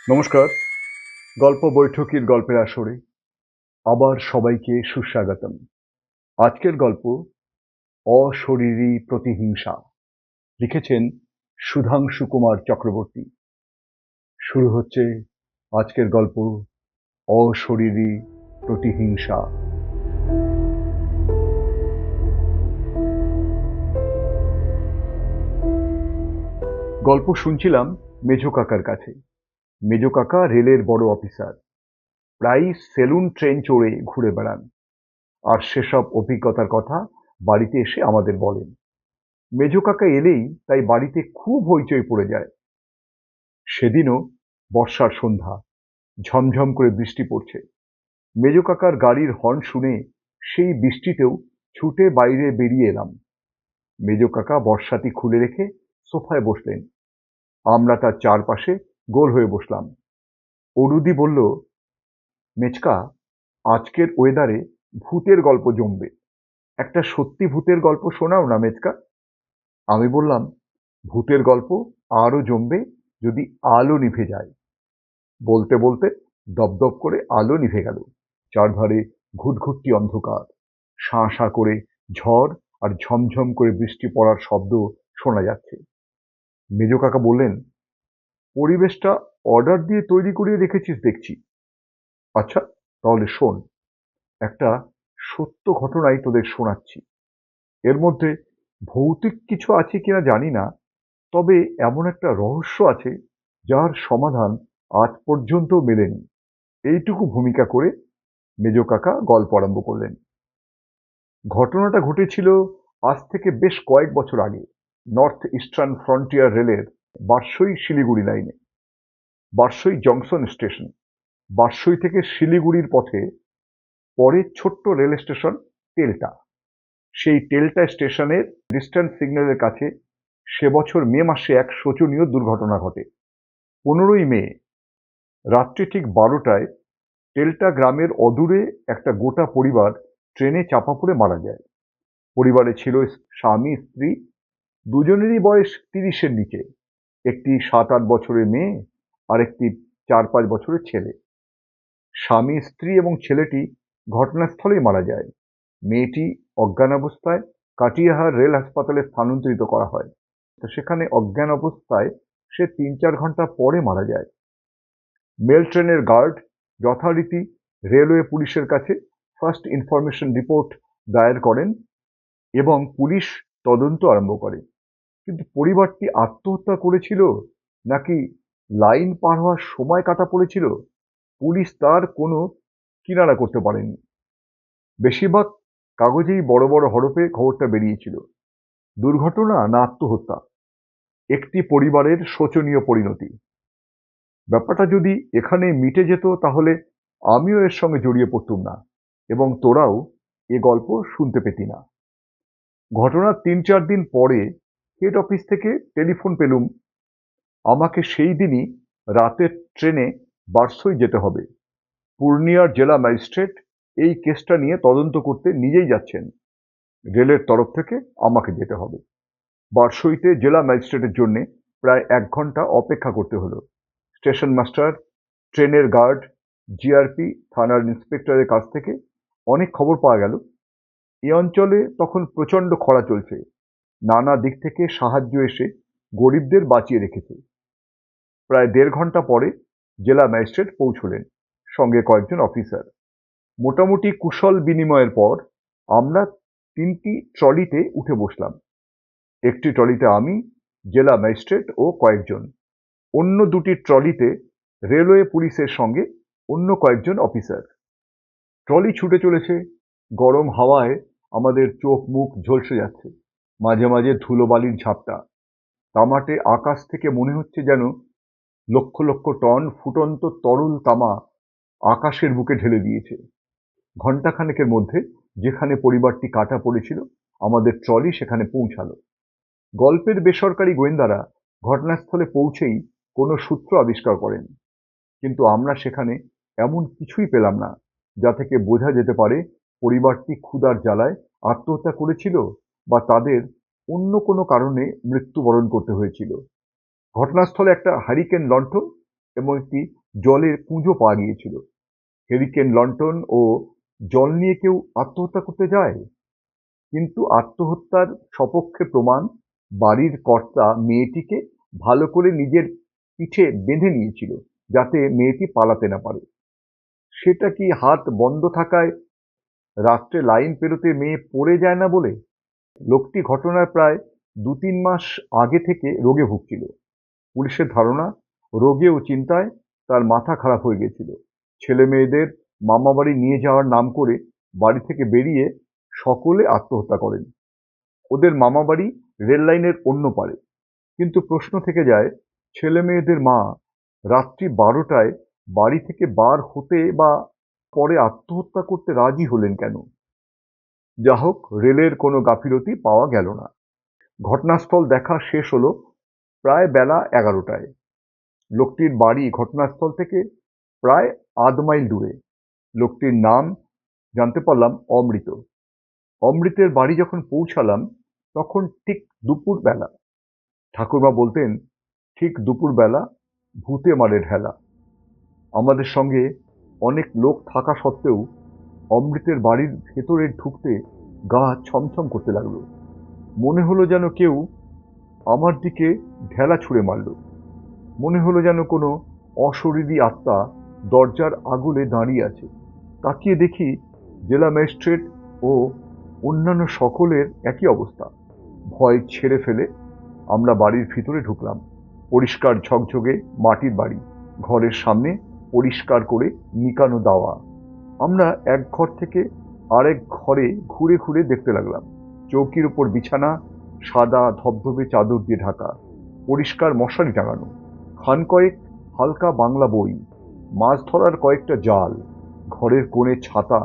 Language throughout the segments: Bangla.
নমস্কার। গল্প বৈঠকির গল্পের আসরে আবার সবাইকে সুস্বাগতম। আজকের গল্প অশরীরী প্রতিহিংসা। লিখেছেন সুধাংশু কুমার চক্রবর্তী। শুরু হচ্ছে আজকের গল্প অশরীরী প্রতিহিংসা। গল্প শুনছিলাম মেজো কাকার কাছে। মেজো কাকা রেলের বড় অফিসার, প্রায়ই সেলুন ট্রেন চড়ে ঘুরে বেড়ান, আর সেসব অভিজ্ঞতার কথা বাড়িতে এসে আমাদের বলেন। মেজো কাকা এলেই তাই বাড়িতে খুব হইচই পড়ে যায়। সেদিনও বর্ষার সন্ধ্যা, ঝমঝম করে বৃষ্টি পড়ছে। মেজো কাকার গাড়ির হর্ন শুনে সেই বৃষ্টিতেও ছুটে বাইরে বেরিয়ে এলাম। মেজো কাকা বর্ষাটি খুলে রেখে সোফায় বসলেন। আমরা তার চারপাশে গোল হয়ে বসলাম। অরুদি বলল, মেচকা, আজকের ওয়েদারে ভূতের গল্প জমবে। একটা সত্যি ভূতের গল্প শোনাও না মেচকা। আমি বললাম, ভূতের গল্প আরো জমবে যদি আলো নিভে যায়। বলতে বলতে দপদপ করে আলো নিভে গেল। চারধারে ঘুটঘুটি অন্ধকার, শাঁ শাঁ করে ঝড় আর ঝমঝম করে বৃষ্টি পড়ার শব্দ শোনা যাচ্ছে। মেজো কাকা বললেন, পরিবেশটা অর্ডার দিয়ে তৈরি করিয়ে রেখেছিস দেখছি। আচ্ছা, তাহলে শোন, একটা সত্য ঘটনাই তোদের শোনাচ্ছি। এর মধ্যে ভৌতিক কিছু আছে কিনা জানি না, তবে এমন একটা রহস্য আছে যার সমাধান আজ পর্যন্ত মেলেনি। এইটুকু ভূমিকা করে মেজো কাকা গল্প আরম্ভ করলেন। ঘটনাটা ঘটেছিল আজ থেকে বেশ কয়েক বছর আগে, নর্থ ইস্টার্ন ফ্রন্টিয়ার রেলের বারসই শিলিগুড়ি লাইনে। বারসই জংশন স্টেশন, বারসই থেকে শিলিগুড়ির পথে পরে ছোট্ট রেল স্টেশন টেলটা। সেই টেলটা স্টেশনের ডিস্ট্যান্স সিগন্যালের কাছে সে বছর মে মাসে এক শোচনীয় দুর্ঘটনা ঘটে। 15ই মে রাত্রি ঠিক 12টায় টেলটা গ্রামের অদূরে একটা গোটা পরিবার ট্রেনে চাপা পড়ে মারা যায়। পরিবারে ছিল স্বামী, স্ত্রী, দুজনেরই বয়স 30-এর নিচে। একটি 7-8 বছরের মেয়ে আর একটি 4-5 বছরের ছেলে। স্বামী, স্ত্রী এবং ছেলেটি ঘটনাস্থলেই মারা যায়। মেয়েটি অজ্ঞান অবস্থায় কাটিয়াহার রেল হাসপাতালে স্থানান্তরিত করা হয়। তো সেখানে অজ্ঞান অবস্থায় সে 3-4 ঘন্টা পরে মারা যায়। মেল ট্রেনের গার্ড যথারীতি রেলওয়ে পুলিশের কাছে ফার্স্ট ইনফরমেশন রিপোর্ট দায়ের করেন এবং পুলিশ তদন্ত আরম্ভ করে। কিন্তু পরিবারটি আত্মহত্যা করেছিল নাকি লাইন পার হওয়ার সময় কাটা পড়েছিল, পুলিশ তার কোনো কিনারা করতে পারেনি। বেশিরভাগ কাগজেই বড় বড় হরফে খবরটা বেরিয়েছিল, দুর্ঘটনা না আত্মহত্যা, একটি পরিবারের শোচনীয় পরিণতি। ব্যাপারটা যদি এখানে মিটে যেত তাহলে আমিও এর সঙ্গে জড়িয়ে পড়তুম না এবং তোরাও এ গল্প শুনতে পেতি না। ঘটনার 3-4 দিন পরে হেড অফিস থেকে টেলিফোন পেলুম আমাকে সেই দিনই রাতের ট্রেনে বারসই যেতে হবে। পূর্ণিয়ার জেলা ম্যাজিস্ট্রেট এই কেসটা নিয়ে তদন্ত করতে নিজেই যাচ্ছেন। রেলের তরফ থেকে আমাকে যেতে হবে। বারসইতে জেলা ম্যাজিস্ট্রেটের জন্য প্রায় 1 ঘন্টা অপেক্ষা করতে হলো। স্টেশন মাস্টার, ট্রেনের গার্ড, জিআরপি, থানার ইন্সপেক্টরের কাছ থেকে অনেক খবর পাওয়া গেল এ অঞ্চলে তখন প্রচণ্ড খরা চলছে। নানা দিক থেকে সাহায্য এসে গরিবদের বাঁচিয়ে রেখেছে। প্রায় 1.5 ঘন্টা পরে জেলা ম্যাজিস্ট্রেট পৌঁছলেন, সঙ্গে কয়েকজন অফিসার। মোটামুটি কুশল বিনিময়ের পর আমরা 3টি ট্রলিতে উঠে বসলাম। একটি ট্রলিতে আমি, জেলা ম্যাজিস্ট্রেট ও কয়েকজন, অন্য 2টি ট্রলিতে রেলওয়ে পুলিশের সঙ্গে অন্য কয়েকজন অফিসার। ট্রলি ছুটে চলেছে, গরম হাওয়ায় আমাদের চোখ মুখ ঝলসে যাচ্ছে, মাঝে মাঝে ধুলোবালির ঝাপটা। তামাটে আকাশ থেকে মনে হচ্ছে যেন লক্ষ লক্ষ টন ফুটন্ত তরল তামা আকাশের বুকে ঢেলে দিয়েছে। ঘণ্টাখানেকের মধ্যে যেখানে পরিবারটি কাটা পড়েছিল আমাদের ট্রলি সেখানে পৌঁছালো। গল্পের বেসরকারি গোয়েন্দারা ঘটনাস্থলে পৌঁছেই কোনো সূত্র আবিষ্কার করেন, কিন্তু আমরা সেখানে এমন কিছুই পেলাম না যা থেকে বোঝা যেতে পারে পরিবারটি ক্ষুধার জ্বালায় আত্মহত্যা করেছিল বা তাদের অন্য কোনো কারণে মৃত্যুবরণ করতে হয়েছিল। ঘটনাস্থলে একটা হারিকেন লণ্ঠন এবং একটি জলের পুঁজো পাওয়া গিয়েছিল। হেরিকেন লন্ঠন ও জল নিয়ে কেউ আত্মহত্যা করতে যায়? কিন্তু আত্মহত্যার সপক্ষে প্রমাণ, বাড়ির কর্তা মেয়েটিকে ভালো করে নিজের পিঠে বেঁধে নিয়েছিল যাতে মেয়েটি পালাতে না পারে। সেটা কি হাত বন্ধ থাকায় রাত্রে লাইন পেরোতে মেয়ে পড়ে যায় না বলে? লোকটি ঘটনার প্রায় ২-৩ মাস আগে থেকে রোগে ভুগছিল। পুলিশের ধারণা, রোগে ও চিন্তায় তার মাথা খারাপ হয়ে গেছিল। ছেলে মেয়েদের মামাবাড়ি নিয়ে যাওয়ার নাম করে বাড়ি থেকে বেরিয়ে সকলে আত্মহত্যা করেন। ওদের মামাবাড়ি রেল লাইনের অন্য পারে। কিন্তু প্রশ্ন থেকে যায়, ছেলে মেয়েদের মা রাত্রি ১২টায় বাড়ি থেকে বার হতে বা পরে আত্মহত্যা করতে রাজি হলেন কেন? যা হোক, রেলের কোনো গাফিলতি পাওয়া গেল না। ঘটনাস্থল দেখা শেষ হলো প্রায় বেলা ১১টায়। লোকটির বাড়ি ঘটনাস্থল থেকে প্রায় আধ মাইল দূরে। লোকটির নাম জানতে পারলাম অমৃত। অমৃতের বাড়ি যখন পৌঁছালাম তখন ঠিক দুপুরবেলা। ঠাকুরমা বলতেন, ঠিক দুপুরবেলা ভূতে মারে ঢেলা। আমাদের সঙ্গে অনেক লোক থাকা সত্ত্বেও অমৃতের বাড়ির ভেতরে ঢুকতে গা ছমছম করতে লাগলো। মনে হলো যেন কেউ আমার দিকে ঢেলা ছুঁড়ে মারল। মনে হলো যেন কোনো অশরীরী আত্মা দরজার আগুলে দাঁড়িয়ে আছে। তাকিয়ে দেখি জেলা ম্যাজিস্ট্রেট ও অন্যান্য সকলের একই অবস্থা। ভয় ছেড়ে ফেলে আমরা বাড়ির ভিতরে ঢুকলাম। পরিষ্কার ঝকঝকে মাটির বাড়ি, ঘরের সামনে পরিষ্কার করে নিকানো দাওয়া। আমরা এক ঘর থেকে আরেক ঘরে ঘুরে ঘুরে দেখতে লাগলাম। চৌকির উপর বিছানা, সাদা ধবধবে চাদর দিয়ে ঢাকা, পরিষ্কার মশারি টাঙানো, খান কয়েক হালকা বাংলা বই, মাছ ধরার কয়েকটা জাল, ঘরের কোণে ছাতা,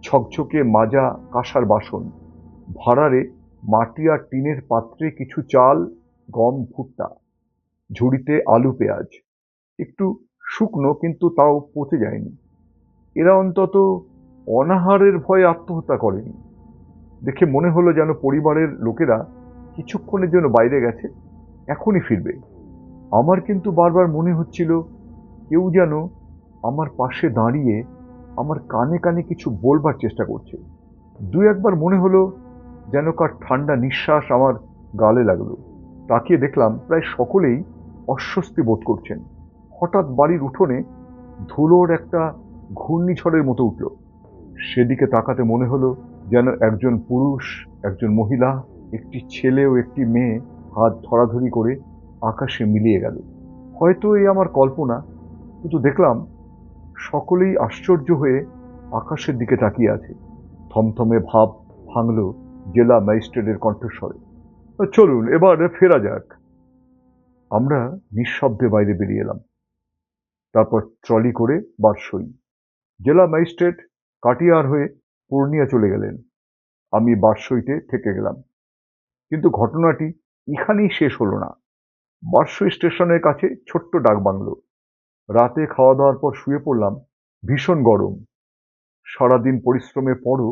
ঝকঝকে মাজা কাঁসার বাসন, ভাঁড়ারে মাটি আর টিনের পাত্রে কিছু চাল, গম, ভুট্টা, ঝুড়িতে আলু পেঁয়াজ, একটু শুকনো কিন্তু তাও পচে যায়নি। এরা অন্তত অনাহারের ভয়ে আত্মহত্যা করেনি। দেখে মনে হলো যেন পরিবারের লোকেরা কিছুক্ষণের জন্য বাইরে গেছে, এখনই ফিরবে। আমার কিন্তু বারবার মনে হচ্ছিল কেউ যেন আমার পাশে দাঁড়িয়ে আমার কানে কানে কিছু বলবার চেষ্টা করছে। দু একবার মনে হলো যেন কার ঠান্ডা নিঃশ্বাস আমার গালে লাগলো। তাকিয়ে দেখলাম প্রায় সকলেই অস্বস্তি বোধ করছেন। হঠাৎ বাড়ির উঠোনে ধুলোর একটা ঘূর্ণিঝড়ের মতো উঠল। সেদিকে তাকাতে মনে হলো যেন একজন পুরুষ, একজন মহিলা, একটি ছেলে ও একটি মেয়ে হাত ধরাধরি করে আকাশে মিলিয়ে গেল। হয়তো এই আমার কল্পনা, কিন্তু দেখলাম সকলেই আশ্চর্য হয়ে আকাশের দিকে তাকিয়ে আছে। থমথমে ভাব ভাঙল জেলা ম্যাজিস্ট্রেটের কণ্ঠস্বরে, চলুন এবার ফেরা যাক। আমরা নিঃশব্দে বাইরে বেরিয়ে এলাম। তারপর ট্রলি করে বারসই। জেলা ম্যাজিস্ট্রেট কাটিয়ার হয়ে পূর্ণিয়া চলে গেলেন। আমি বারসইতে থেকে গেলাম। কিন্তু ঘটনাটি এখানেই শেষ হলো না। বারসই স্টেশনের কাছে ছোট্ট ডাকবাংলো। রাতে খাওয়া দাওয়ার পর শুয়ে পড়লাম। ভীষণ গরম। সারাদিন পরিশ্রমের পরও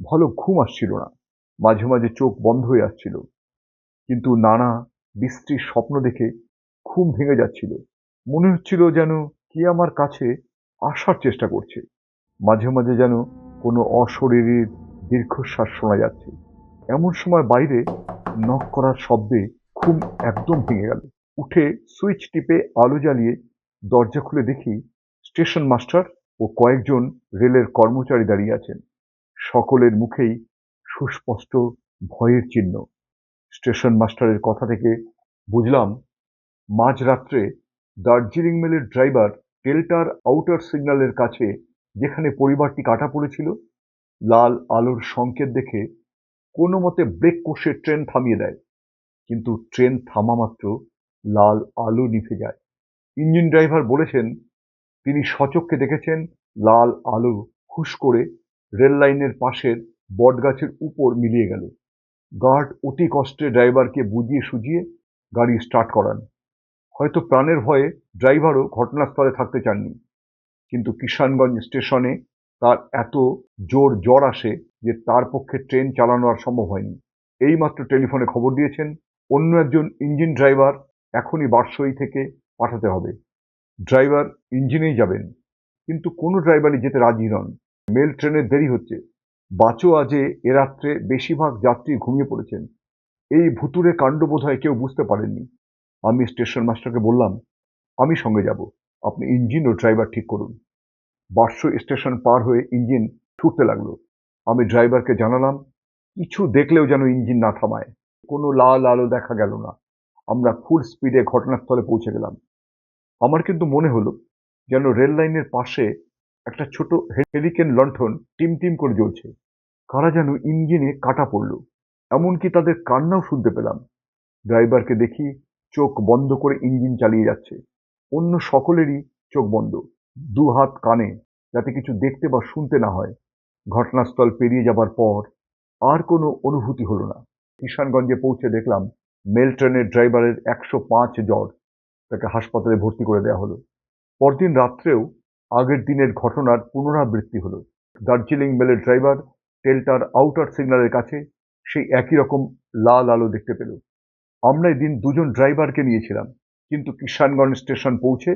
ভালো ঘুম আসছিল না। মাঝে মাঝে চোখ বন্ধ হয়ে আসছিল। কিন্তু নানা বিশ্রী স্বপ্ন দেখে ঘুম ভেঙে যাচ্ছিল। মনে হচ্ছিল যেন কে আমার কাছে আসার চেষ্টা করছে। মাঝে মাঝে যেন কোনো অশরীরীর দীর্ঘশ্বাস শোনা যাচ্ছে। এমন সময় বাইরে নক করার শব্দে ঘুম একদম ভেঙে গেল। উঠে সুইচ টিপে আলো জ্বালিয়ে দরজা খুলে দেখি স্টেশন মাস্টার ও কয়েকজন রেলের কর্মচারী দাঁড়িয়ে আছেন। সকলের মুখেই সুস্পষ্ট ভয়ের চিহ্ন। স্টেশন মাস্টারের কথা থেকে বুঝলাম মাঝরাত্রে দার্জিলিং মেলের ড্রাইভার টেল্টার আউটার সিগন্যালের কাছে যেখানে পরিবারটি কাটা পড়েছিল, লাল আলোর সংকেত দেখে কোনো মতে ব্রেক কষে ট্রেন থামিয়ে দেয়। কিন্তু ট্রেন থামা মাত্র লাল আলো নিভে যায়। ইঞ্জিন ড্রাইভার বলেছেন তিনি স্বচক্ষে দেখেছেন লাল আলো হুশ করে রেল লাইনের পাশের বটগাছের উপর মিলিয়ে গেল। গার্ড অতি কষ্টে ড্রাইভারকে বুঝিয়ে সুঝিয়ে গাড়ি স্টার্ট করান। হয়তো প্রাণের ভয়ে ড্রাইভারও ঘটনাস্থলে থাকতে চাননি। কিন্তু কিষানগঞ্জ স্টেশনে তার এত জোর জ্বর আসে যে তার পক্ষে ট্রেন চালানো আর সম্ভব হয়নি। এইমাত্র টেলিফোনে খবর দিয়েছেন অন্য একজন ইঞ্জিন ড্রাইভার এখনই বারসই থেকে পাঠাতে হবে। ড্রাইভার ইঞ্জিনেই যাবেন, কিন্তু কোনো ড্রাইভারই যেতে রাজি নন। কিন্তু কোনো ড্রাইভারই যেতে রাজি নন। মেল ট্রেনের দেরি হচ্ছে। বাঁচো আজে এ রাত্রে বেশিরভাগ যাত্রী ঘুমিয়ে পড়েছেন। এই ভুতুড়ে কাণ্ড বোধহয় কেউ বুঝতে পারেননি। আমি স্টেশন মাস্টারকে বললাম, আমি সঙ্গে যাব, আপনি ইঞ্জিন ও ড্রাইভার ঠিক করুন। বার্ষ স্টেশন পার হয়ে ইঞ্জিন ছুটতে লাগলো। আমি ড্রাইভারকে জানালাম, কিছু দেখলেও যেন ইঞ্জিন না থামায়। কোনো লাল আলো দেখা গেল না। আমরা ফুল স্পিডে ঘটনাস্থলে পৌঁছে গেলাম। আমার কিন্তু মনে হলো যেন রেল লাইনের পাশে একটা ছোট হেলিকেন লণ্ঠন টিম করে জ্বলছে। কারা যেন ইঞ্জিনে কাটা পড়ল, এমনকি তাদের কান্নাও শুনতে পেলাম। ড্রাইভারকে দেখি চোখ বন্ধ করে ইঞ্জিন চালিয়ে যাচ্ছে। অন্য সকলেরই চোখ বন্ধ, দু হাত কানে, যাতে কিছু দেখতে বা শুনতে না হয়। ঘটনাস্থল পেরিয়ে যাবার পর আর কোনো অনুভূতি হলো না। কিষানগঞ্জে পৌঁছে দেখলাম মেল ট্রেনের ড্রাইভারের 105 জ্বর। তাকে হাসপাতালে ভর্তি করে দেওয়া হলো। পরদিন রাত্রেও আগের দিনের ঘটনার পুনরাবৃত্তি হলো। দার্জিলিং মেলের ড্রাইভার টেলটার আউটার সিগন্যালের কাছে সেই একই রকম লাল আলো দেখতে পেল। আমরা এদিন দুজন ড্রাইভারকে নিয়েছিলাম, কিন্তু কিষানগঞ্জ স্টেশন পৌঁছে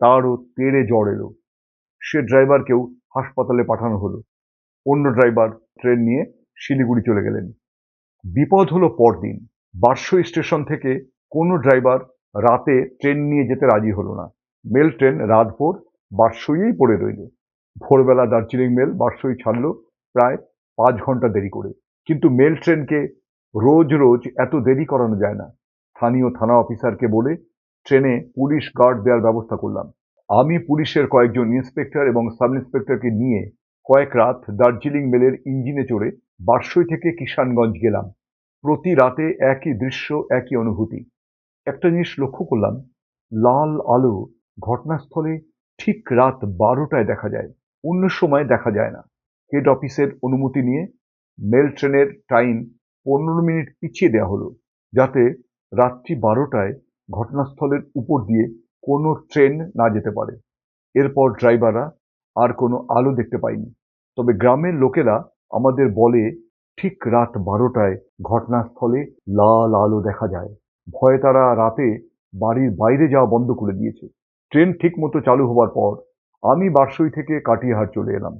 তারও তেড়ে জ্বর এলো। সে ড্রাইভারকেও হাসপাতালে পাঠানো হলো। অন্য ড্রাইভার ট্রেন নিয়ে শিলিগুড়ি চলে গেলেন। বিপদ হলো পরদিন। বারসই স্টেশন থেকে কোনো ড্রাইভার রাতে ট্রেন নিয়ে যেতে রাজি হলো না। মেল ট্রেন রাতভর বারসইয়েই পড়ে রইল। ভোরবেলা দার্জিলিং মেল বারসই ছাড়ল প্রায় 5 ঘন্টা দেরি করে। কিন্তু মেল ট্রেনকে রোজ রোজ এত দেরি করানো যায় না। স্থানীয় থানা অফিসারকে বলে ট্রেনে পুলিশ গার্ড দেওয়ার ব্যবস্থা করলাম। আমি পুলিশের কয়েকজন ইন্সপেক্টর এবং সাব ইন্সপেক্টরকে নিয়ে কয়েক রাত দার্জিলিং মেলের ইঞ্জিনে চড়ে বারসই থেকে কিষানগঞ্জ গেলাম। প্রতি রাতে একই দৃশ্য, একই অনুভূতি। একটা জিনিস লক্ষ্য করলাম, লাল আলো ঘটনাস্থলে ঠিক রাত 12টায় দেখা যায়, অন্য সময় দেখা যায় না। হেড অফিসের অনুমতি নিয়ে মেল ট্রেনের টাইম 15 মিনিট পিছিয়ে দেওয়া হলো, যাতে রাত্রি 12টায় ঘটনাস্থলের উপর দিয়ে কোনো ট্রেন না যেতে পারে। এরপর ড্রাইভাররা আর কোনো আলো দেখতে পায়নি। তবে গ্রামের লোকেরা আমাদের বলে ঠিক রাত 12টায় ঘটনাস্থলে লাল আলো দেখা যায়। ভয়ে তারা রাতে বাড়ির বাইরে যাওয়া বন্ধ করে দিয়েছে। ট্রেন ঠিক মতো চালু হবার পর আমি বারসই থেকে কাটিহার চলে এলাম।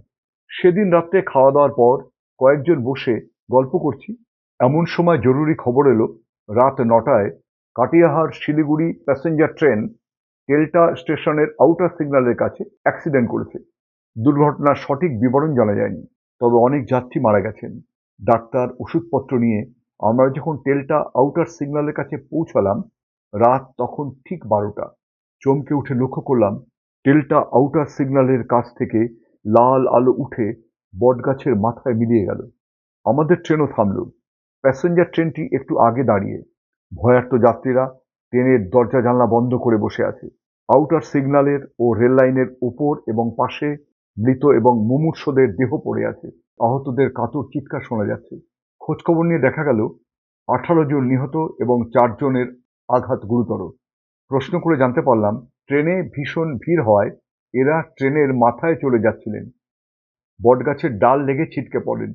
সেদিন রাত্রে খাওয়া দাওয়ার পর কয়েকজন বসে গল্প করছি, এমন সময় জরুরি খবর এলো রাত 9টায় কাটিহার শিলিগুড়ি প্যাসেঞ্জার ট্রেন টেলটা স্টেশনের আউটার সিগন্যালের কাছে অ্যাক্সিডেন্ট করেছে। দুর্ঘটনার সঠিক বিবরণ জানা যায়নি, তবে অনেক যাত্রী মারা গেছেন। ডাক্তার, ওষুধপত্র নিয়ে আমরা যখন টেলটা আউটার সিগন্যালের কাছে পৌঁছালাম, রাত তখন ঠিক 12টা। চমকে উঠে লক্ষ্য করলাম টেলটা আউটার সিগন্যালের কাছ থেকে লাল আলো উঠে বটগাছের মাথায় মিলিয়ে গেল। আমাদের ট্রেনও থামল। প্যাসেঞ্জার ট্রেনটি একটু আগে দাঁড়িয়ে। ভয়ার্ত যাত্রীরা ট্রেনের দরজা জানলা বন্ধ করে বসে আছে। আউটার সিগন্যালের ও রেল লাইনের উপর এবং পাশে মৃত এবং মুমূর্ষদের দেহ পড়ে আছে। আহতদের কাতর চিৎকার শোনা যাচ্ছে। খোঁজখবর নিয়ে দেখা গেল 18 জন নিহত এবং 4 জনের আঘাত গুরুতর। প্রশ্ন করে জানতে পারলাম ট্রেনে ভীষণ ভিড় হওয়ায় এরা ট্রেনের মাথায় চলে যাচ্ছিলেন। বটগাছের ডাল লেগে ছিটকে পড়েন।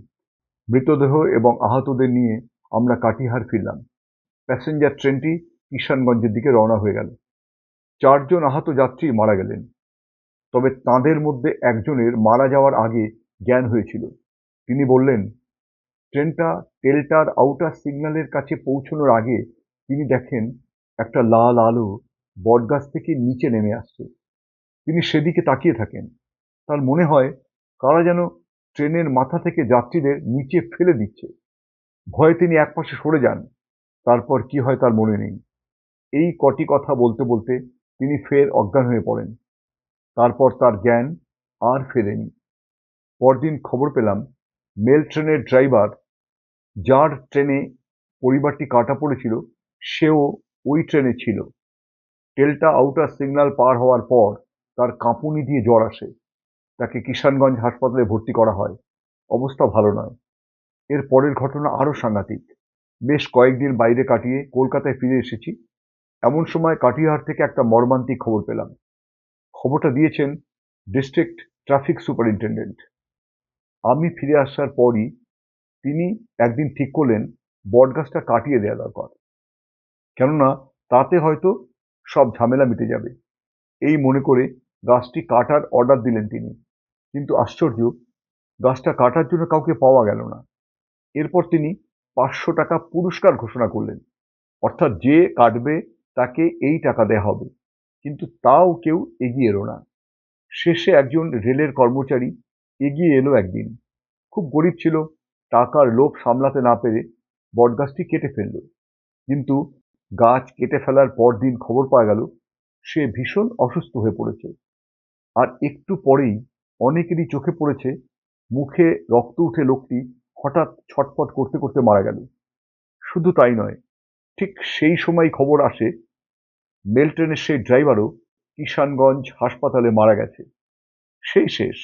মৃতদেহ এবং আহতদের নিয়ে আমরা কাটিহার ফিরলাম। প্যাসেঞ্জার ট্রেনটি কিষানগঞ্জের দিকে রওনা হয়ে গেল। 4 জন আহত যাত্রী মারা গেলেন, তবে তাঁদের মধ্যে একজনের মারা যাওয়ার আগে জ্ঞান হয়েছিল। তিনি বললেন, ট্রেনটা টেলটার আউটার সিগন্যালের কাছে পৌঁছানোর আগে তিনি দেখেন একটা লাল আলো বটগাছ থেকে নিচে নেমে আসছে। তিনি সেদিকে তাকিয়ে থাকেন। তার মনে হয় কারা যেন ট্রেনের মাথা থেকে যাত্রীদের নিচে ফেলে দিচ্ছে। ভয়ে তিনি একপাশে সরে যান। তারপর কি হয় তার মনে নেই। এই কটি কথা বলতে বলতে তিনি ফের অজ্ঞান হয়ে পড়েন। তারপর তার জ্ঞান আর ফেরেনি। পরদিন খবর পেলাম মেল ট্রেনের ড্রাইভার, যার ট্রেনে পরিবারটি কাটা পড়েছিল, সেও ওই ট্রেনে ছিল। টেলটা আউটার সিগন্যাল পার হওয়ার পর তার কাঁপুনি দিয়ে জ্বর আসে। তাকে কিষানগঞ্জ হাসপাতালে ভর্তি করা হয়। অবস্থা ভালো নয়। এর পরের ঘটনা আরও সাংঘাতিক। বেশ কয়েকদিন বাইরে কাটিয়ে কলকাতায় ফিরে এসেছি। এমন সময় কাটিহার থেকে একটা মর্মান্তিক খবর পেলাম। খবরটা দিয়েছেন ডিস্ট্রিক্ট ট্রাফিক সুপারিনটেন্ডেন্ট। আমি ফিরে আসার পরই তিনি একদিন ঠিক করলেন বটগাছটা কাটিয়ে দেওয়া দরকার, কেননা তাতে হয়তো সব ঝামেলা মিটে যাবে। এই মনে করে গাছটি কাটার অর্ডার দিলেন তিনি। কিন্তু আশ্চর্য, গাছটা কাটার জন্য কাউকে পাওয়া গেল না। এরপর তিনি 500 টাকা পুরস্কার ঘোষণা করলেন, অর্থাৎ যে কাটবে তাকে এই টাকা দেয়া হবে। কিন্তু তাও কেউ এগিয়ে এলো না। শেষে একজন রেলের কর্মচারী এগিয়ে এলো একদিন। খুব গরিব ছিল, টাকার লোভ সামলাতে না পেরে বটগাছটি কেটে ফেলল। কিন্তু গাছ কেটে ফেলার পরদিন খবর পাওয়া গেল সে ভীষণ অসুস্থ হয়ে পড়েছে। আর একটু পরেই অনেকেরই চোখে পড়েছে মুখে রক্ত উঠে লোকটি হঠাৎ ছটফট করতে করতে মারা গেল। শুধু তাই নয়, ঠিক সেই সময় খবর আসে মেল ট্রেনের সেই ড্রাইভারও কিষানগঞ্জ হাসপাতালে মারা গেছে। সেই শেষ।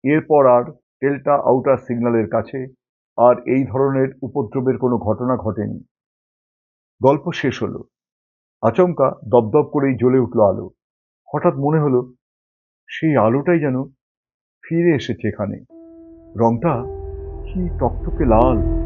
এরপর আর ডেল্টা আউটার সিগন্যালের কাছে আর এই ধরনের উপদ্রবের কোনো ঘটনা ঘটেনি। গল্প শেষ হলো। আচমকা দপদপ করেই জ্বলে উঠল আলো। হঠাৎ মনে হলো সেই আলোটাই যেন ফিরে এসেছে এখানে। রংটা কি টকটকে লাল।